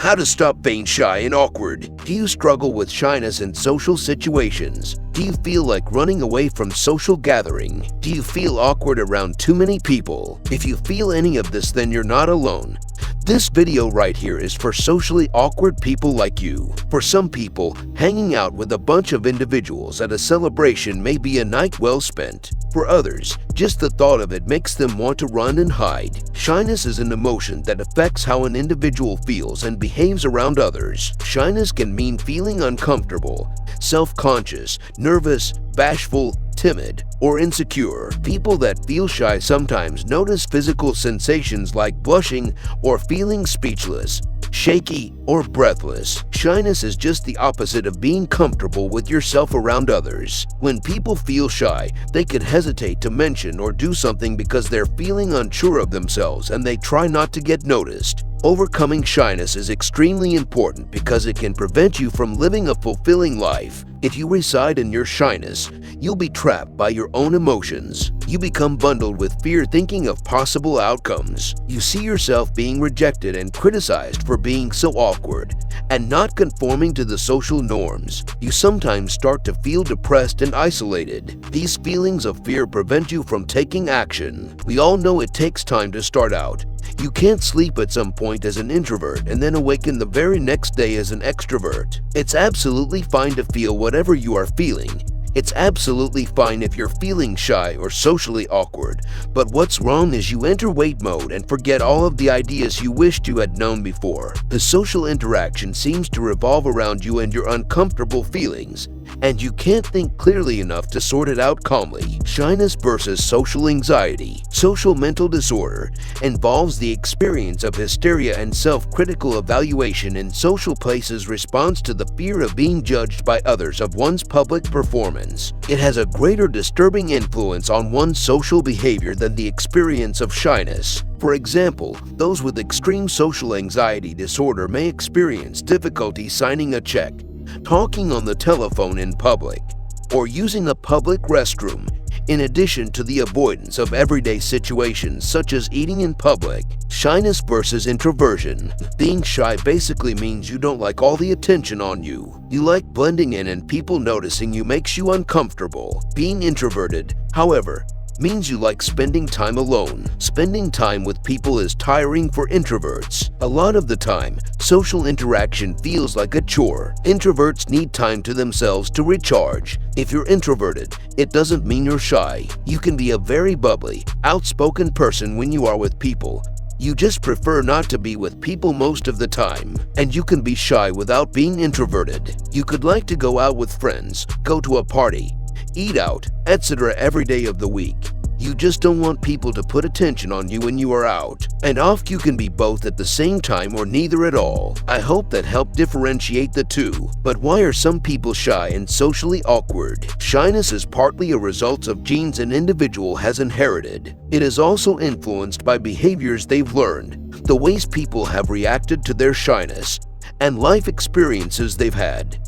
How to stop being shy and awkward. Do you struggle with shyness in social situations? Do you feel like running away from social gathering? Do you feel awkward around too many people? If you feel any of this, then you're not alone. This video right here is for socially awkward people like you. For some people, hanging out with a bunch of individuals at a celebration may be a night well spent. For others, just the thought of it makes them want to run and hide. Shyness is an emotion that affects how an individual feels and behaves around others. Shyness can mean feeling uncomfortable, self-conscious, nervous, bashful, timid, or insecure. People that feel shy sometimes notice physical sensations like blushing or feeling speechless, shaky, or breathless. Shyness is just the opposite of being comfortable with yourself around others. When people feel shy, they could hesitate to mention or do something because they're feeling unsure of themselves and they try not to get noticed. Overcoming shyness is extremely important because it can prevent you from living a fulfilling life. If you reside in your shyness, you'll be trapped by your own emotions. You become bundled with fear thinking of possible outcomes. You see yourself being rejected and criticized for being so awkward and not conforming to the social norms. You sometimes start to feel depressed and isolated. These feelings of fear prevent you from taking action. We all know it takes time to start out. You can't sleep at some point as an introvert and then awaken the very next day as an extrovert. It's absolutely fine to feel whatever you are feeling. It's absolutely fine if you're feeling shy or socially awkward, but what's wrong is you enter wait mode and forget all of the ideas you wished you had known before. The social interaction seems to revolve around you and your uncomfortable feelings, and you can't think clearly enough to sort it out calmly. Shyness versus social anxiety. Social mental disorder involves the experience of hysteria and self-critical evaluation in social places response to the fear of being judged by others of one's public performance. It has a greater disturbing influence on one's social behavior than the experience of shyness. For example, those with extreme social anxiety disorder may experience difficulty signing a check, talking on the telephone in public, or using a public restroom, in addition to the avoidance of everyday situations such as eating in public. Shyness versus introversion. Being shy basically means you don't like all the attention on you. You like blending in and people noticing you makes you uncomfortable. Being introverted, however, means you like spending time alone. Spending time with people is tiring for introverts. A lot of the time, social interaction feels like a chore. Introverts need time to themselves to recharge. If you're introverted, it doesn't mean you're shy. You can be a very bubbly, outspoken person when you are with people. You just prefer not to be with people most of the time. And you can be shy without being introverted. You could like to go out with friends, go to a party, eat out, etc. every day of the week. You just don't want people to put attention on you when you are out. And off you can be both at the same time or neither at all. I hope that helped differentiate the two. But why are some people shy and socially awkward? Shyness is partly a result of genes an individual has inherited. It is also influenced by behaviors they've learned, the ways people have reacted to their shyness, and life experiences they've had.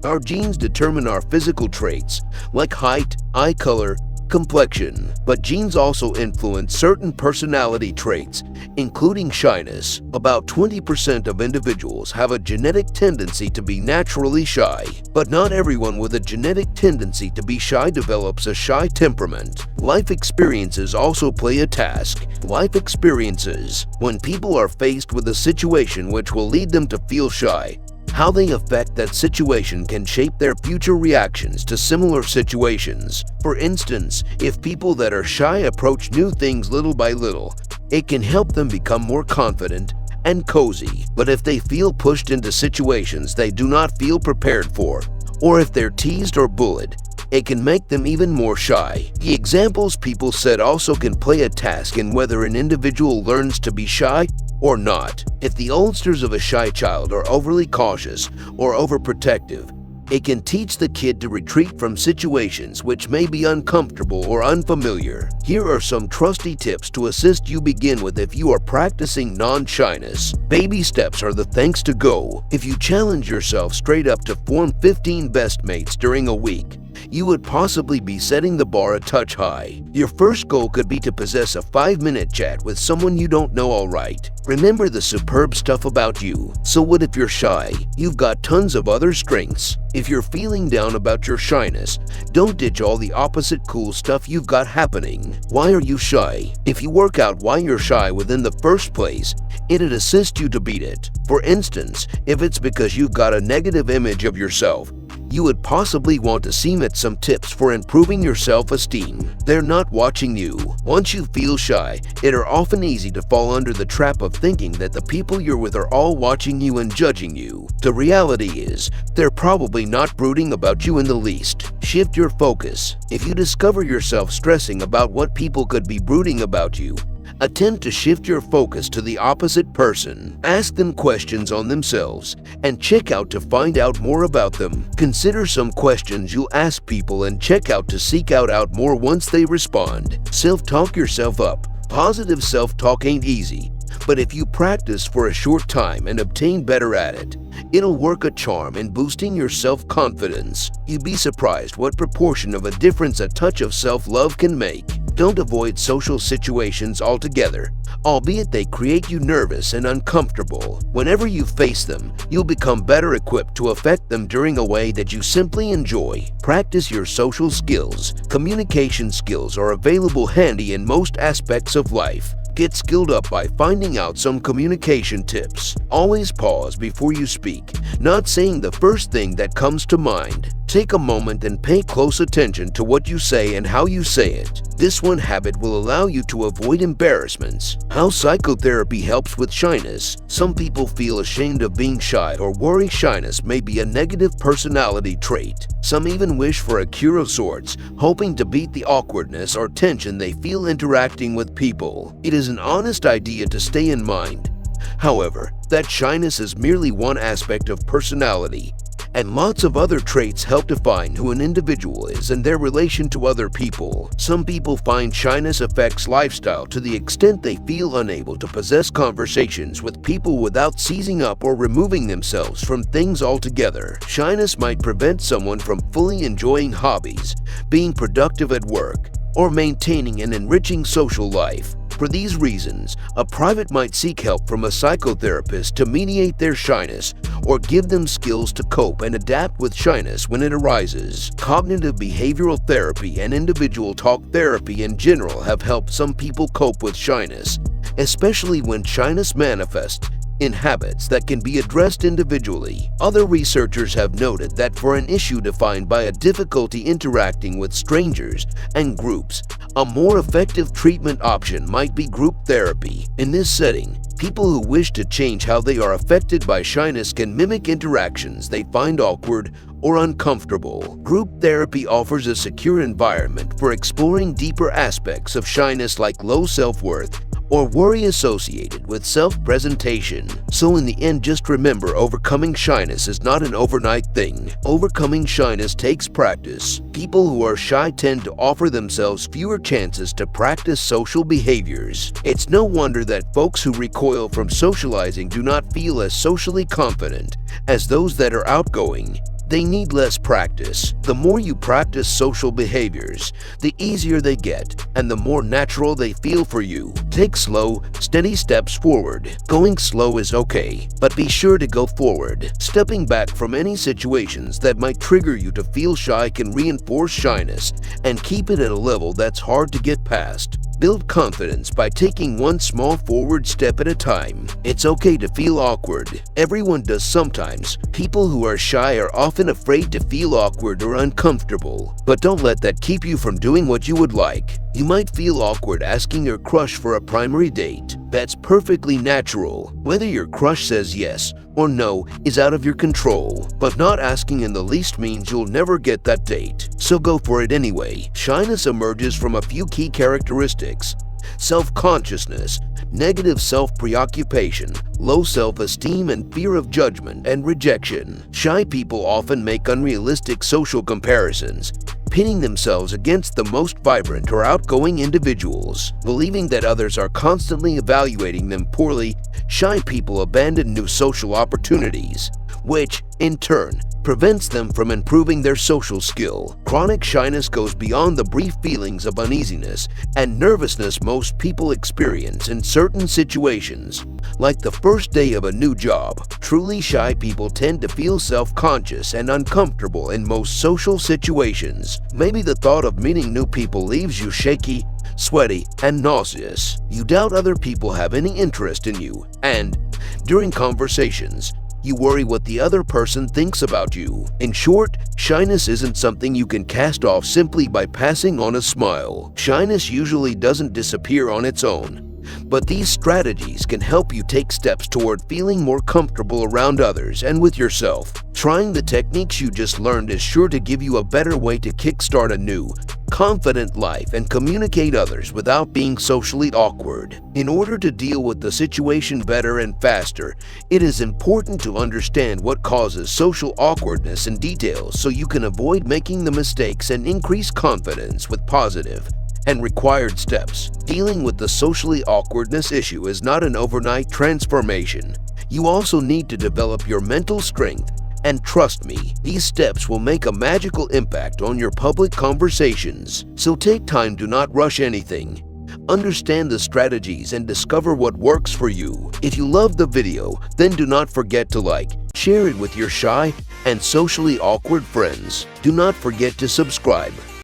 Our genes determine our physical traits, like height, eye color, complexion, but genes also influence certain personality traits, including shyness. About 20% of individuals have a genetic tendency to be naturally shy, but not everyone with a genetic tendency to be shy develops a shy temperament. Life experiences also play a task. Life experiences, when people are faced with a situation which will lead them to feel shy, how they affect that situation can shape their future reactions to similar situations. For instance, if people that are shy approach new things little by little, it can help them become more confident and cozy. But if they feel pushed into situations they do not feel prepared for, or if they're teased or bullied, it can make them even more shy. The examples people said also can play a task in whether an individual learns to be shy or not. If the oldsters of a shy child are overly cautious or overprotective, it can teach the kid to retreat from situations which may be uncomfortable or unfamiliar. Here are some trusty tips to assist you begin with if you are practicing non-shyness. Baby steps are the thanks to go. If you challenge yourself straight up to form 15 best mates during a week, you would possibly be setting the bar a touch high. Your first goal could be to possess a 5-minute chat with someone you don't know alright. Remember the superb stuff about you. So what if you're shy? You've got tons of other strengths. If you're feeling down about your shyness, don't ditch all the opposite cool stuff you've got happening. Why are you shy? If you work out why you're shy within the first place, it'd assist you to beat it. For instance, if it's because you've got a negative image of yourself, you would possibly want to seek out some tips for improving your self-esteem. They're not watching you. Once you feel shy, it are often easy to fall under the trap of thinking that the people you're with are all watching you and judging you. The reality is, they're probably not brooding about you in the least. Shift your focus. If you discover yourself stressing about what people could be brooding about you, attempt to shift your focus to the opposite person. Ask them questions on themselves and check out to find out more about them. Consider some questions you'll ask people and check out to seek out more once they respond. Self-talk yourself up. Positive self-talk ain't easy, but if you practice for a short time and obtain better at it, it'll work a charm in boosting your self-confidence. You'd be surprised what proportion of a difference a touch of self-love can make. Don't avoid social situations altogether, albeit they create you nervous and uncomfortable. Whenever you face them, you'll become better equipped to affect them during a way that you simply enjoy. Practice your social skills. Communication skills are available handy in most aspects of life. Get skilled up by finding out some communication tips. Always pause before you speak, not saying the first thing that comes to mind. Take a moment and pay close attention to what you say and how you say it. This one habit will allow you to avoid embarrassments. How psychotherapy helps with shyness. Some people feel ashamed of being shy or worry shyness may be a negative personality trait. Some even wish for a cure of sorts, hoping to beat the awkwardness or tension they feel interacting with people. It is an honest idea to stay in mind, however, that shyness is merely one aspect of personality, and lots of other traits help define who an individual is and their relation to other people. Some people find shyness affects lifestyle to the extent they feel unable to possess conversations with people without seizing up or removing themselves from things altogether. Shyness might prevent someone from fully enjoying hobbies, being productive at work, or maintaining an enriching social life. For these reasons, a private might seek help from a psychotherapist to mediate their shyness or give them skills to cope and adapt with shyness when it arises. Cognitive behavioral therapy and individual talk therapy in general have helped some people cope with shyness, especially when shyness manifests in habits that can be addressed individually. Other researchers have noted that for an issue defined by a difficulty interacting with strangers and groups, a more effective treatment option might be group therapy. In this setting, people who wish to change how they are affected by shyness can mimic interactions they find awkward or uncomfortable. Group therapy offers a secure environment for exploring deeper aspects of shyness like low self-worth or worry associated with self-presentation. So in the end, just remember, overcoming shyness is not an overnight thing. Overcoming shyness takes practice. People who are shy tend to offer themselves fewer chances to practice social behaviors. It's no wonder that folks who recoil from socializing do not feel as socially confident as those that are outgoing. They need less practice. The more you practice social behaviors, the easier they get and the more natural they feel for you. Take slow, steady steps forward. Going slow is okay, but be sure to go forward. Stepping back from any situations that might trigger you to feel shy can reinforce shyness and keep it at a level that's hard to get past. Build confidence by taking one small forward step at a time. It's okay to feel awkward. Everyone does sometimes. People who are shy are often afraid to feel awkward or uncomfortable. But don't let that keep you from doing what you would like. You might feel awkward asking your crush for a primary date. That's perfectly natural. Whether your crush says yes or no is out of your control, but not asking in the least means you'll never get that date. So go for it anyway. Shyness emerges from a few key characteristics: self-consciousness, negative self-preoccupation, low self-esteem, and fear of judgment and rejection. Shy people often make unrealistic social comparisons, pitting themselves against the most vibrant or outgoing individuals. Believing that others are constantly evaluating them poorly, shy people abandon new social opportunities, which, in turn, prevents them from improving their social skill. Chronic shyness goes beyond the brief feelings of uneasiness and nervousness most people experience in certain situations. Like the first day of a new job, truly shy people tend to feel self-conscious and uncomfortable in most social situations. Maybe the thought of meeting new people leaves you shaky, sweaty, and nauseous. You doubt other people have any interest in you, and during conversations, you worry what the other person thinks about you. In short, shyness isn't something you can cast off simply by passing on a smile. Shyness usually doesn't disappear on its own, but these strategies can help you take steps toward feeling more comfortable around others and with yourself. Trying the techniques you just learned is sure to give you a better way to kickstart a new, confident life and communicate others without being socially awkward. In order to deal with the situation better and faster, it is important to understand what causes social awkwardness in detail so you can avoid making the mistakes and increase confidence with positive and required steps. Dealing with the socially awkwardness issue is not an overnight transformation. You also need to develop your mental strength, and trust me, these steps will make a magical impact on your public conversations. So take time, do not rush anything. Understand the strategies and discover what works for you. If you loved the video, then do not forget to like, share it with your shy and socially awkward friends. Do not forget to subscribe.